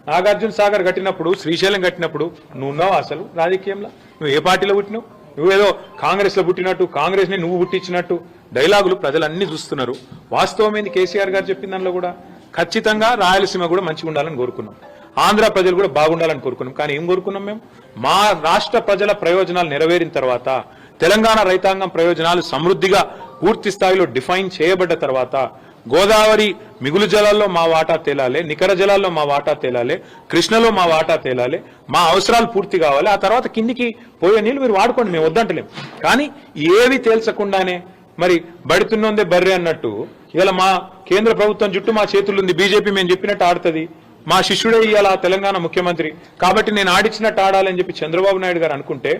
నాగార్జున సాగర్ కట్టినప్పుడు, శ్రీశైలం కట్టినప్పుడు నువ్వు ఉన్నావు అసలు రాజకీయంలో? నువ్వు ఏ పార్టీలో పుట్టినావు? నువ్వేదో కాంగ్రెస్ లో పుట్టినట్టు, కాంగ్రెస్ ని నువ్వు పుట్టించినట్టు డైలాగులు ప్రజలన్నీ చూస్తున్నారు. వాస్తవమైంది కేసీఆర్ గారు చెప్పిన దానిలో కూడా ఖచ్చితంగా రాయలసీమ కూడా మంచిగా ఉండాలని కోరుకున్నాం, ఆంధ్ర ప్రజలు కూడా బాగుండాలని కోరుకున్నాం. కానీ ఏం కోరుకున్నాం మేము? మా రాష్ట్ర ప్రజల ప్రయోజనాలు నెరవేరిన తర్వాత, తెలంగాణ రైతాంగం ప్రయోజనాలు సమృద్ధిగా పూర్తి స్థాయిలో డిఫైన్ చేయబడ్డ తర్వాత, గోదావరి మిగులు జలాల్లో మా వాటా తేలాలి, నికర జలాల్లో మా వాటా తేలాలి, కృష్ణలో మా వాటా తేలాలి, మా అవసరాలు పూర్తి కావాలి. ఆ తర్వాత కిందికి పోయే నీళ్లు మీరు వాడుకోండి, మేము వద్దంటలేం. కానీ ఏవి తేల్చకుండానే మరి బడితున్నోందే బర్రె అన్నట్టు ఇలా మా కేంద్ర ప్రభుత్వం చుట్టూ మా చేతులుంది, బీజేపీ మేము చెప్పినట్టు ఆడుతుంది, మా శిష్యుడే ఇవాళ తెలంగాణ ముఖ్యమంత్రి కాబట్టి నేను ఆడిచ్చినట్టు ఆడాలని చెప్పి చంద్రబాబు నాయుడు గారు అనుకుంటే,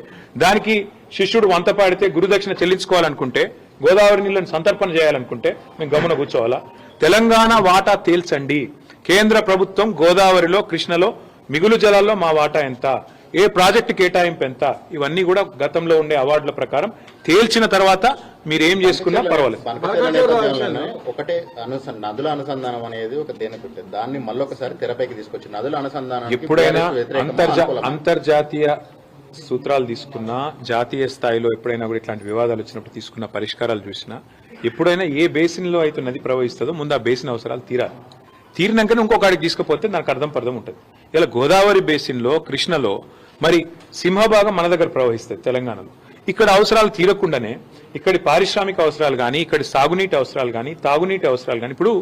దానికి శిష్యుడు వంత పాడితే గురుదక్షిణ చెల్లించుకోవాలనుకుంటే, గోదావరి నీళ్లను సంతర్పణ చేయాలనుకుంటే మేము గమన కూర్చోవాలా? తెలంగాణ వాటా తేల్చండి. కేంద్ర ప్రభుత్వం గోదావరిలో, కృష్ణలో మిగులు జలాల్లో మా వాటా ఎంత, ఏ ప్రాజెక్టు కేటాయింపు ఎంత, ఇవన్నీ కూడా గతంలో ఉండే అవార్డుల ప్రకారం తేల్చిన తర్వాత మీరేం చేసుకున్నా పర్వాలేదు. ఒకటే నదుల అనుసంధానం అనేది ఒక దేని పెట్టేది, దాన్ని మళ్ళొకసారి తెరపైకి తీసుకొచ్చి నదుల అనుసంధానం ఎప్పుడైనా అంతర్జాతీయ సూత్రాలు తీసుకున్నా, జాతీయ స్థాయిలో ఎప్పుడైనా కూడా ఇట్లాంటి వివాదాలు వచ్చినప్పుడు తీసుకున్న పరిష్కారాలు చూసినా, ఎప్పుడైనా ఏ బేసిన్ లో అయితే నది ప్రవహిస్తుందో ముందు ఆ బేసిన్ అవసరాలు తీరాలి. తీరినాకనే ఇంకొకడికి తీసుకుపోతే దానికి అర్థం ఉంటుంది. ఇలా గోదావరి బేసిన్ లో, కృష్ణలో మరి సింహభాగం మన దగ్గర ప్రవహిస్తుంది తెలంగాణలో. ఇక్కడ అవసరాలు తీరకుండానే ఇక్కడి పారిశ్రామిక అవసరాలు కానీ, ఇక్కడి సాగునీటి అవసరాలు కానీ, తాగునీటి అవసరాలు కానీ, ఇప్పుడు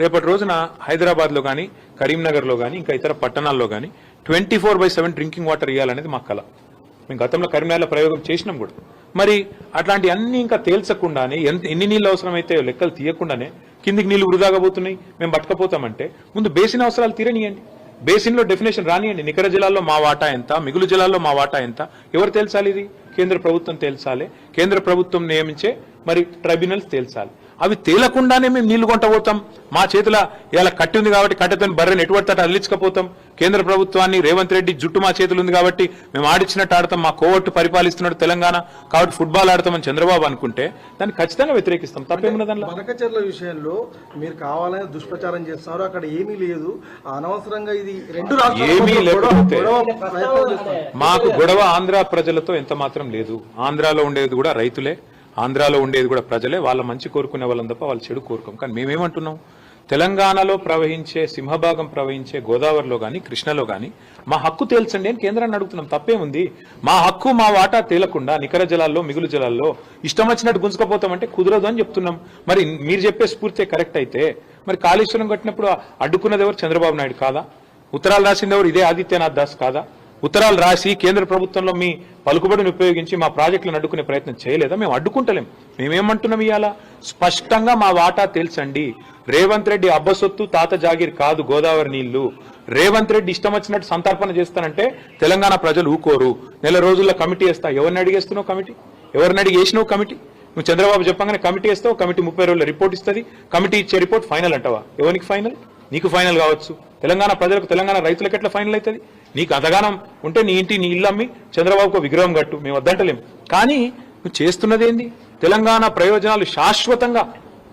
రేపటి రోజున హైదరాబాద్ లో కానీ, కరీంనగర్ లో కానీ, ఇంకా ఇతర పట్టణాల్లో కానీ 24/7 డ్రింకింగ్ వాటర్ ఇవ్వాలనేది మా కళ. మేము గతంలో కరీంనగర్లో ప్రయోగం చేసినాం కూడా. మరి అట్లాంటి అన్ని ఇంకా తేల్చకుండానే, ఎన్ని నీళ్ళు అవసరమైతే లెక్కలు తీయకుండానే కిందికి నీళ్లు వృధాగా పోతున్నాయి, మేము పట్టుకపోతామంటే ముందు బేసిన్ అవసరాలు తీరనియండి, బేసిన్ లో డెఫినేషన్ రానియండి. నికర జలాల్లో మా వాటా ఎంత, మిగులు జలాల్లో మా వాటా ఎంత, ఎవరు తేల్చాలి? ఇది కేంద్ర ప్రభుత్వం తేల్చాలి. కేంద్ర ప్రభుత్వం నియమించే మరి ట్రైబ్యునల్స్ తేల్చాలి. అవి తేలకుండానే మేము నీళ్లు కొంటపోతాం, మా చేతుల ఇలా కట్టి ఉంది కాబట్టి కట్టెతో బర్రెని ఎటువంటి అల్లించకపోతాం, కేంద్ర ప్రభుత్వాన్ని రేవంత్ రెడ్డి జుట్టు మా చేతులు ఉంది కాబట్టి మేము ఆడిచ్చినట్టు ఆడతాం, మా కోవట్టు పరిపాలిస్తున్నాడు తెలంగాణ కాబట్టి ఫుట్బాల్ ఆడతామని చంద్రబాబు అనుకుంటే దాన్ని ఖచ్చితంగా వ్యతిరేకిస్తాం. తప్పేమున్న దానిలో? బనకచెర్ల విషయంలో మీరు కావాలని దుష్ప్రచారం చేస్తున్నారు, అక్కడ ఏమీ లేదు, అనవసరంగా ఇది రెండు ఏమీ లేకపోతే మాకు గొడవ ఆంధ్ర ప్రజలతో ఎంత మాత్రం లేదు. ఆంధ్రాలో ఉండేది కూడా రైతులే, ఆంధ్రాలో ఉండేది కూడా ప్రజలే. వాళ్ళ మంచి కోరుకునే వాళ్ళని తప్ప వాళ్ళు చెడు కోరుకోం. కానీ మేమేమంటున్నాం? తెలంగాణలో ప్రవహించే, సింహభాగం ప్రవహించే గోదావరిలో కానీ, కృష్ణలో కానీ మా హక్కు తేల్చండి అని కేంద్రాన్ని అడుగుతున్నాం. తప్పేముంది? మా హక్కు, మా వాటా తేలకుండా నికర జలాల్లో, మిగులు జలాల్లో ఇష్టం వచ్చినట్టు గుంజుకపోతామంటే కుదరదు అని చెప్తున్నాం. మరి మీరు చెప్పే స్ఫూర్తి కరెక్ట్ అయితే మరి కాళేశ్వరం కట్టినప్పుడు అడ్డుకున్నది ఎవరు? చంద్రబాబు నాయుడు కాదా? ఉత్తరాలు రాసింది ఎవరు? ఇదే ఆదిత్యనాథ్ దాస్ కాదా? ఉత్తరాలు రాసి కేంద్ర ప్రభుత్వంలో మీ పలుకుబడిని ఉపయోగించి మా ప్రాజెక్టులను అడ్డుకునే ప్రయత్నం చేయలేదా? మేము అడ్డుకుంటలేం. మేమేమంటున్నాం? ఇవాళ స్పష్టంగా మా వాటా తేల్చండి. రేవంత్ రెడ్డి అబ్బసొత్తు, తాత జాగీర్ కాదు గోదావరి నీళ్లు. రేవంత్ రెడ్డి ఇష్టం వచ్చినట్టు సంతర్పణ చేస్తానంటే తెలంగాణ ప్రజలు ఊకోరు. నెల రోజుల్లో కమిటీ వేస్తా. ఎవరిని అడిగేస్తున్నావు కమిటీ? ఎవరిని అడిగేసినావు కమిటీ? నువ్వు చంద్రబాబు చెప్పగానే కమిటీ వేస్తావు, కమిటీ 30 రోజుల రిపోర్ట్ ఇస్తుంది, కమిటీ ఇచ్చే రిపోర్ట్ ఫైనల్ అంటావా? ఎవరికి ఫైనల్? నీకు ఫైనల్ కావచ్చు, తెలంగాణ ప్రజలకు, తెలంగాణ రైతులకు ఎట్లా ఫైనల్ అవుతుంది? నీకు అదగానం ఉంటే నీ ఇంటి, నీ ఇల్లు అమ్మి చంద్రబాబుకు విగ్రహం కట్టు, మేము వద్దంటలేం. కానీ నువ్వు చేస్తున్నది ఏంది? తెలంగాణ ప్రయోజనాలు శాశ్వతంగా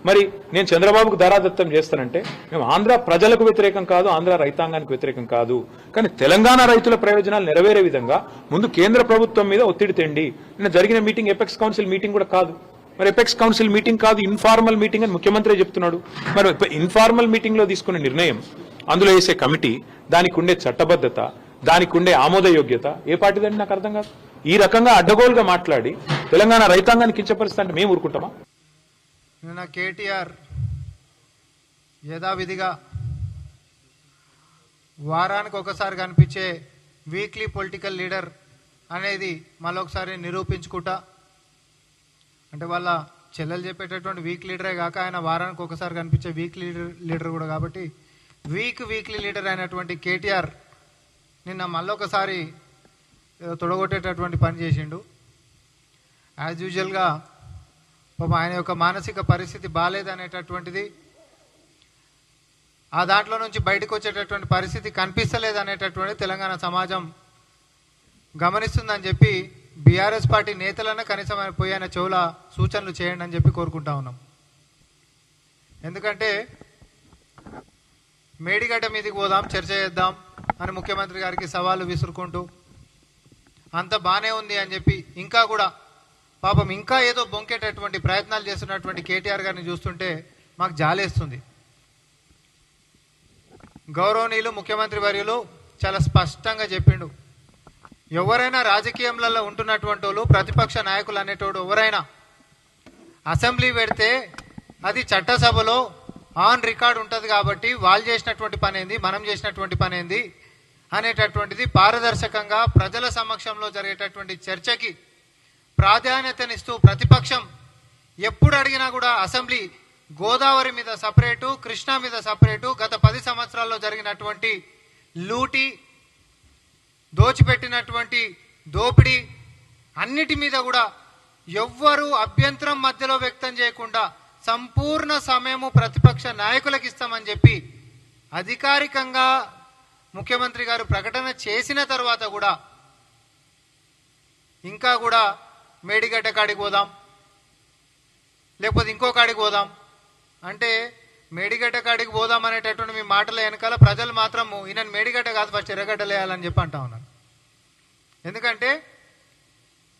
మరి నేను చంద్రబాబుకు ధారాదత్తం చేస్తానంటే మేము ఆంధ్ర ప్రజలకు వ్యతిరేకం కాదు, ఆంధ్ర రైతాంగానికి వ్యతిరేకం కాదు. కానీ తెలంగాణ రైతుల ప్రయోజనాలు నెరవేరే విధంగా ముందు కేంద్ర ప్రభుత్వం మీద ఒత్తిడి తెండి. నిన్న జరిగిన మీటింగ్ ఎపెక్స్ కౌన్సిల్ మీటింగ్ కూడా కాదు. మరి ఎపెక్స్ కౌన్సిల్ మీటింగ్ కాదు, ఇన్ఫార్మల్ మీటింగ్ అని ముఖ్యమంత్రి చెప్తున్నాడు. మరి ఇన్ఫార్మల్ మీటింగ్ లో తీసుకునే నిర్ణయం, అందులో వేసే కమిటీ, దానికి ఉండే చట్టబద్ధత, దానికి ఉండే ఆమోదయోగ్యత ఏ పార్టీదని నాకు అర్థం కాదు. ఈ రకంగా అడ్డగోలుగా మాట్లాడి తెలంగాణ రైతాంగాన్ని కించపరిస్తా అంటే మేము ఊరుకుంటామా? నిన్న కేటీఆర్ యథావిధిగా వారానికి ఒకసారి కనిపించే వీక్లీ పొలిటికల్ లీడర్ అనేది మళ్ళొకసారి నిరూపించుకుంటా, అంటే వాళ్ళ చెల్లెలు చెప్పేటటువంటి వీక్ లీడరే కాక ఆయన వారానికి ఒకసారి కనిపించే వీక్లీ లీడర్ కూడా కాబట్టి వీక్లీ లీడర్ అయినటువంటి కేటీఆర్ నిన్న మళ్ళొకసారి తొడగొట్టేటటువంటి పని చేసిండు. యాజ్ యూజువల్గా ఆయన యొక్క మానసిక పరిస్థితి బాగాలేదనేటటువంటిది, ఆ దాంట్లో నుంచి బయటకు వచ్చేటటువంటి పరిస్థితి కనిపిస్తలేదనేటటువంటి తెలంగాణ సమాజం గమనిస్తుందని చెప్పి బీఆర్ఎస్ పార్టీ నేతలన్నా కనీసం పోయి ఆయన చెవుల సూచనలు చేయండి అని చెప్పి కోరుకుంటా ఉన్నాం. ఎందుకంటే మేడిగడ్డ మీదకి పోదాం, చర్చ చేద్దాం, అని ముఖ్యమంత్రి గారికి సవాలు విసురుకుంటూ అంత బానే ఉంది అని చెప్పి ఇంకా కూడా పాపం ఇంకా ఏదో బొంకేటటువంటి ప్రయత్నాలు చేస్తున్నటువంటి కేటీఆర్ గారిని చూస్తుంటే మాకు జాలేస్తుంది. గౌరవనీయులు ముఖ్యమంత్రి వర్యులు చాలా స్పష్టంగా చెప్పిండు, ఎవరైనా రాజకీయంలలో ఉంటున్నటువంటి వాళ్ళు ప్రతిపక్ష నాయకులు అనేటోడు ఎవరైనా అసెంబ్లీ పెడితే అది చట్టసభలో ఆన్ రికార్డ్ ఉంటుంది కాబట్టి వాళ్ళు చేసినటువంటి పని ఏంది, మనం చేసినటువంటి పని ఏంది అనేటటువంటిది పారదర్శకంగా ప్రజల సమక్షంలో జరిగేటటువంటి చర్చకి ప్రాధాన్యతనిస్తూ ప్రతిపక్షం ఎప్పుడు అడిగినా కూడా అసెంబ్లీ గోదావరి మీద సపరేటు, కృష్ణా మీద సపరేటు, గత 10 సంవత్సరాల్లో జరిగినటువంటి లూటి, దోచిపెట్టినటువంటి దోపిడీ అన్నిటి మీద కూడా ఎవ్వరూ అభ్యంతరం మధ్యలో వ్యక్తం చేయకుండా సంపూర్ణ సమయము ప్రతిపక్ష నాయకులకు ఇస్తామని చెప్పి అధికారికంగా ముఖ్యమంత్రి గారు ప్రకటన చేసిన తర్వాత కూడా ఇంకా కూడా మేడిగడ్డ కాడికి పోదాం, లేకపోతే ఇంకో కాడికి పోదాం అంటే మేడిగడ్డ కాడికి పోదాం అనేటటువంటి మీ మాటల వెనకాల ప్రజలు మాత్రము ఈయన మేడిగడ్డ కాదు ఫస్ట్ ఎర్రగడ్డ లేయాలని చెప్పి అంటా ఉన్నారు. ఎందుకంటే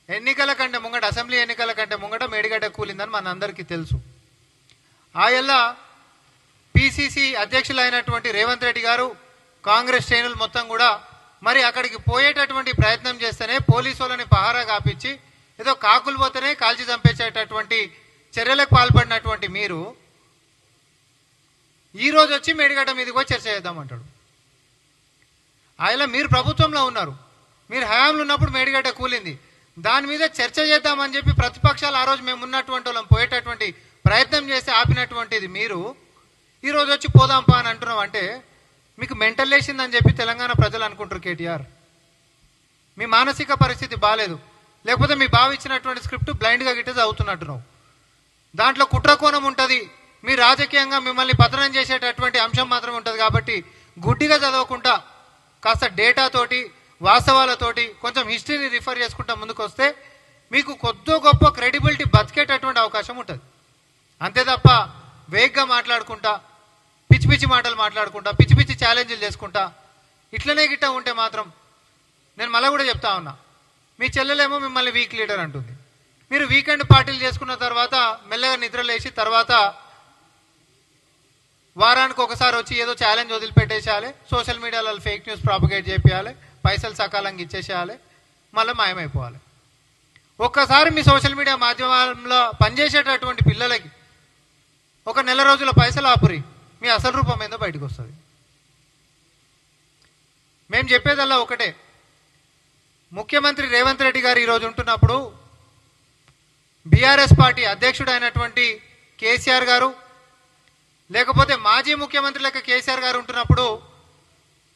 ఎన్నికల కంటే ముంగట, అసెంబ్లీ ఎన్నికల కంటే ముంగట మేడిగడ్డ కూలిందని మన అందరికీ తెలుసు. ఆయల్లా పిసిసి అధ్యక్షులైనటువంటి రేవంత్ రెడ్డి గారు, కాంగ్రెస్ శ్రేణులు మొత్తం కూడా మరి అక్కడికి పోయేటటువంటి ప్రయత్నం చేస్తేనే పోలీసు వాళ్ళని పహారా కాపించి ఏదో కాకులు పోతేనే కాల్చి చంపేసేటటువంటి చర్యలకు పాల్పడినటువంటి మీరు ఈ రోజు వచ్చి మేడిగడ్డ మీదకి పోయి చర్చ చేద్దామంటాడు. ఆయన మీరు ప్రభుత్వంలో ఉన్నారు, మీరు హయాంలో ఉన్నప్పుడు మేడిగడ్డ కూలింది, దాని మీద చర్చ చేద్దామని చెప్పి ప్రతిపక్షాలు ఆ రోజు మేము ఉన్నటువంటి వాళ్ళం పోయేటటువంటి ప్రయత్నం చేసి ఆపినటువంటిది మీరు ఈరోజు వచ్చి పోదాంపా అని అంటున్నాం అంటే మీకు మెంటల్ లేసిందని చెప్పి తెలంగాణ ప్రజలు అనుకుంటారు. కేటీఆర్, మీ మానసిక పరిస్థితి బాగాలేదు, లేకపోతే మీ బావ ఇచ్చినటువంటి స్క్రిప్ట్ బ్లైండ్గా గిట్ట చదువుతున్నట్టున్నావు. దాంట్లో కుట్రకోణం ఉంటుంది, మీ రాజకీయంగా మిమ్మల్ని పతనం చేసేటటువంటి అంశం మాత్రం ఉంటుంది. కాబట్టి గుడ్డిగా చదవకుండా కాస్త డేటాతోటి, వాస్తవాలతోటి, కొంచెం హిస్టరీని రిఫర్ చేసుకుంటా ముందుకు వస్తే మీకు కొద్దో గొప్ప క్రెడిబిలిటీ బతికేటటువంటి అవకాశం ఉంటుంది. అంతే తప్ప వేగ్గా మాట్లాడుకుంటా, పిచ్చి పిచ్చి మాటలు మాట్లాడుకుంటా, పిచ్చి పిచ్చి ఛాలెంజ్లు చేసుకుంటా ఇట్లనే గిట్ట ఉంటే మాత్రం నేను మళ్ళీ కూడా చెప్తా ఉన్నా, మీ చెల్లెలేమో మిమ్మల్ని వీక్ లీడర్ అంటుంది. మీరు వీకెండ్ పార్టీలు చేసుకున్న తర్వాత మెల్లగా నిద్ర లేచి తర్వాత వారానికి ఒకసారి వచ్చి ఏదో ఛాలెంజ్ వదిలిపెట్టేసేయాలి, సోషల్ మీడియాలో ఫేక్ న్యూస్ ప్రాపగేట్ చేయాలి, పైసలు సకాలంగా ఇచ్చేసేయాలి, మళ్ళీ మాయమైపోవాలి. ఒక్కసారి మీ సోషల్ మీడియా మాధ్యమాల్లో పనిచేసేటటువంటి పిల్లలకి ఒక నెల రోజుల పైసలు ఆపురి, మీ అసలు రూపం ఏందో బయటకు వస్తుంది. మేము చెప్పేదల్లా ఒకటే, ముఖ్యమంత్రి రేవంత్ రెడ్డి గారు ఈరోజు ఉంటున్నప్పుడు బీఆర్ఎస్ పార్టీ అధ్యక్షుడు అయినటువంటి కేసీఆర్ గారు, లేకపోతే మాజీ ముఖ్యమంత్రి లెక్క కేసీఆర్ గారు ఉంటున్నప్పుడు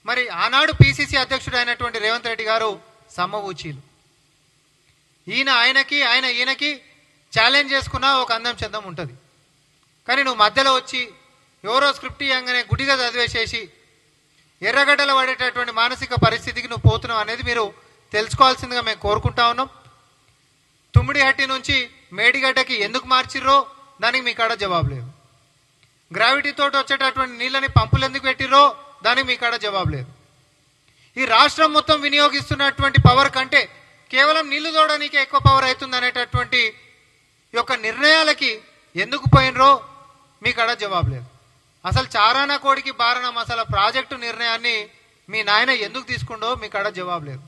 మరి ఆనాడు పిసిసి అధ్యక్షుడు అయినటువంటి రేవంత్ రెడ్డి గారు సమ్మవూచీలు. ఆయన ఈయనకి ఛాలెంజ్ చేసుకున్న ఒక అందం చందం ఉంటుంది. కానీ నువ్వు మధ్యలో వచ్చి ఎవరో స్క్రిప్ట్ ఇవ్వగానే గుడిగా చదివేసేసి ఎర్రగడ్డలు పడేటటువంటి మానసిక పరిస్థితికి నువ్వు పోతున్నావు అనేది మీరు తెలుసుకోవాల్సిందిగా మేము కోరుకుంటా ఉన్నాం. తుమ్మిడిహట్టి నుంచి మేడిగడ్డకి ఎందుకు మార్చిర్రో దానికి మీ కాడ జవాబు లేదు. గ్రావిటీతో వచ్చేటటువంటి నీళ్ళని పంపులు ఎందుకు పెట్టిర్రో దానికి మీ కాడ జవాబు లేదు. ఈ రాష్ట్రం మొత్తం వినియోగిస్తున్నటువంటి పవర్ కంటే కేవలం నీళ్లు తోడడానికే ఎక్కువ పవర్ అవుతుంది అనేటటువంటి యొక్క నిర్ణయాలకి ఎందుకు పోయినరో మీ కాడ జవాబు లేదు. అసలు చారానా కోడికి బారణ మసాలా ప్రాజెక్టు నిర్ణయాన్ని మీ నాయన ఎందుకు తీసుకుండో మీ కాడ జవాబు లేదు.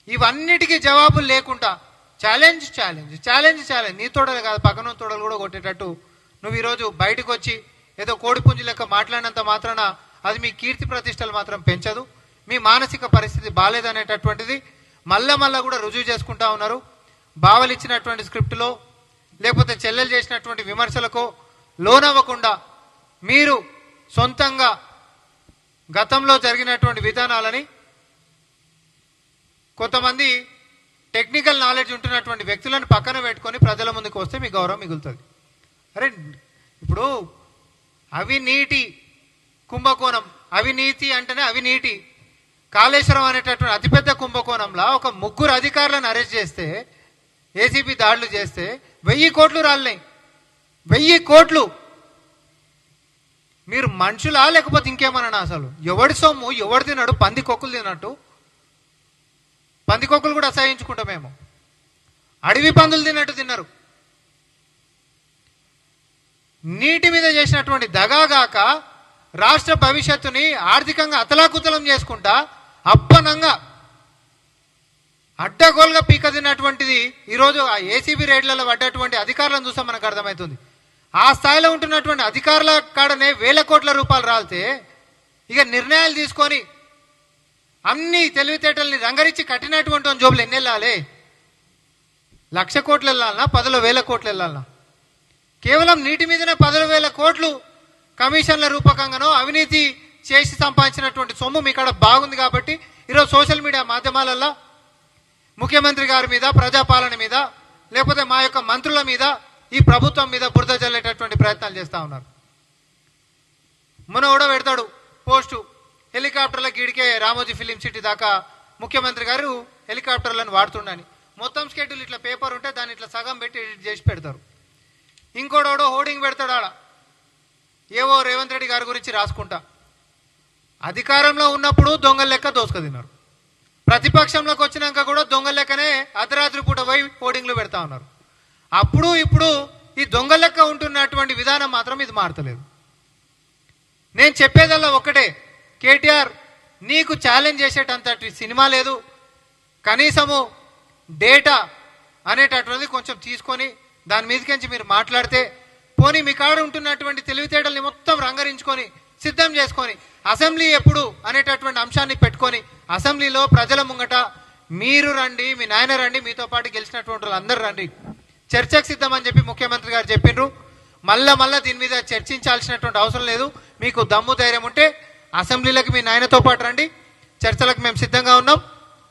ఇవన్నిటికీ జవాబులు లేకుండా ఛాలెంజ్ ఛాలెంజ్ ఛాలెంజ్ ఛాలెంజ్, నీ తోడలు కాదు పక్కన తోడలు కూడా కొట్టేటట్టు నువ్వు ఈరోజు బయటకు వచ్చి ఏదో కోడిపుంజి లెక్క మాట్లాడినంత మాత్రాన అది మీ కీర్తి ప్రతిష్టలు మాత్రం పెంచదు. మీ మానసిక పరిస్థితి బాగాలేదనేటటువంటిది మళ్ళా కూడా రుజువు చేసుకుంటా ఉన్నారు. బావలు ఇచ్చినటువంటి స్క్రిప్టులో లేకపోతే చెల్లెలు చేసినటువంటి విమర్శలకు లోనవ్వకుండా మీరు సొంతంగా గతంలో జరిగినటువంటి విధానాలని కొంతమంది టెక్నికల్ నాలెడ్జ్ ఉంటున్నటువంటి వ్యక్తులను పక్కన పెట్టుకొని ప్రజల ముందుకు వస్తే మీ గౌరవం మిగులుతుంది. అరే ఇప్పుడు అవినీతి కుంభకోణం, అవినీతి అంటేనే అవినీతి, కాళేశ్వరం అనేటటువంటి అతిపెద్ద కుంభకోణంలో ఒక 3 అధికారులను అరెస్ట్ చేస్తే, ఏసీబీ దాడులు చేస్తే 1000 కోట్లు రాలినాయి. 1000 కోట్లు మీరు మనుషులా లేకపోతే ఇంకేమన్నా? అసలు ఎవడి సొమ్ము ఎవడు తిన్నాడు? పందికొక్కులు తిన్నట్టు పందికొక్కులు కూడా అసహించుకుంటాం మేము. అడవి పందులు తిన్నట్టు తిన్నారు. నీటి మీద చేసినటువంటి దగాగాక రాష్ట్ర భవిష్యత్తుని ఆర్థికంగా అతలాకుతలం చేసుకుంటా అప్పనంగా అడ్డగోలుగా పీక తిన్నటువంటిది ఈరోజు ఆ ఏసీబీ రేట్లలో పడ్డటువంటి అధికారులను చూస్తే మనకు అర్థమవుతుంది. ఆ స్థాయిలో ఉంటున్నటువంటి అధికారుల కాడనే వేల కోట్ల రూపాయలు రాలితే ఇక నిర్ణయాలు తీసుకొని అన్ని తెలివితేటల్ని రంగరించి కట్టినటువంటి జోబులు ఎన్ని వెళ్ళాలి? 1,00,000 కోట్లు వెళ్ళాలన్నా 10,000 కోట్లు వెళ్ళాలన్నా? కేవలం నీటి మీదనే 10,000 కోట్లు కమిషన్ల రూపకంగానో అవినీతి చేసి సంపాదించినటువంటి సొమ్ము మీ కాడ బాగుంది కాబట్టి ఈరోజు సోషల్ మీడియా మాధ్యమాలలో ముఖ్యమంత్రి గారి మీద, ప్రజాపాలన మీద, లేకపోతే మా యొక్క మంత్రుల మీద, ఈ ప్రభుత్వం మీద బురద జల్లేటటువంటి ప్రయత్నాలు చేస్తూ ఉన్నారు. మొన్న కూడా పెడతాడు పోస్టు, హెలికాప్టర్ల గీడికే రామోజీ ఫిలిం సిటీ దాకా ముఖ్యమంత్రి గారు హెలికాప్టర్లను వాడుతుండని. మొత్తం స్కెడ్యూల్ ఇట్లా పేపర్ ఉంటే దాన్ని ఇట్లా సగం పెట్టి ఎడిట్ చేసి పెడతారు. ఇంకోడోడో హోర్డింగ్ పెడతాడు ఆడ, ఏవో రేవంత్ రెడ్డి గారి గురించి రాసుకుంటా. అధికారంలో ఉన్నప్పుడు దొంగల లెక్క దోసుక తిన్నారు, ప్రతిపక్షంలోకి వచ్చినాక కూడా దొంగల లెక్కనే అర్ధరాత్రి పూట పోయి హోర్డింగ్లు పెడతా ఉన్నారు. అప్పుడు ఇప్పుడు ఈ దొంగ లెక్క ఉంటున్నటువంటి విధానం మాత్రం ఇది మారతలేదు. నేను చెప్పేదల్లా ఒక్కటే, కేటీఆర్ నీకు ఛాలెంజ్ చేసేటంతటి సినిమా లేదు. కనీసము డేటా అనేటటువంటిది కొంచెం తీసుకొని దాని మీదకించి మీరు మాట్లాడితే పోనీ మీ కాడ ఉంటున్నటువంటి తెలివితేటల్ని మొత్తం రంగరించుకొని సిద్ధం చేసుకొని అసెంబ్లీ ఎప్పుడు అనేటటువంటి అంశాన్ని పెట్టుకొని అసెంబ్లీలో ప్రజల ముంగట మీరు రండి, మీ నాయన రండి, మీతో పాటు గెలిచినటువంటి వాళ్ళు అందరూ రండి, చర్చకు సిద్ధం అని చెప్పి ముఖ్యమంత్రి గారు చెప్పిండ్రు. మళ్ళా దీని మీద చర్చించాల్సినటువంటి అవసరం లేదు. మీకు దమ్ము ధైర్యం ఉంటే అసెంబ్లీలకు మీ నాయనతో పాటు రండి, చర్చలకు మేము సిద్ధంగా ఉన్నాం.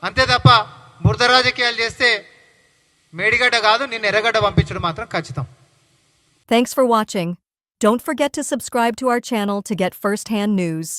అంతే తప్ప బురద రాజకీయాలు చేస్తే మేడిగడ్డ కాదు, నిన్ను ఎర్రగడ్డ పంపించడం మాత్రం ఖచ్చితం. Thanks for watching. Don't forget to subscribe to our channel to get first-hand news.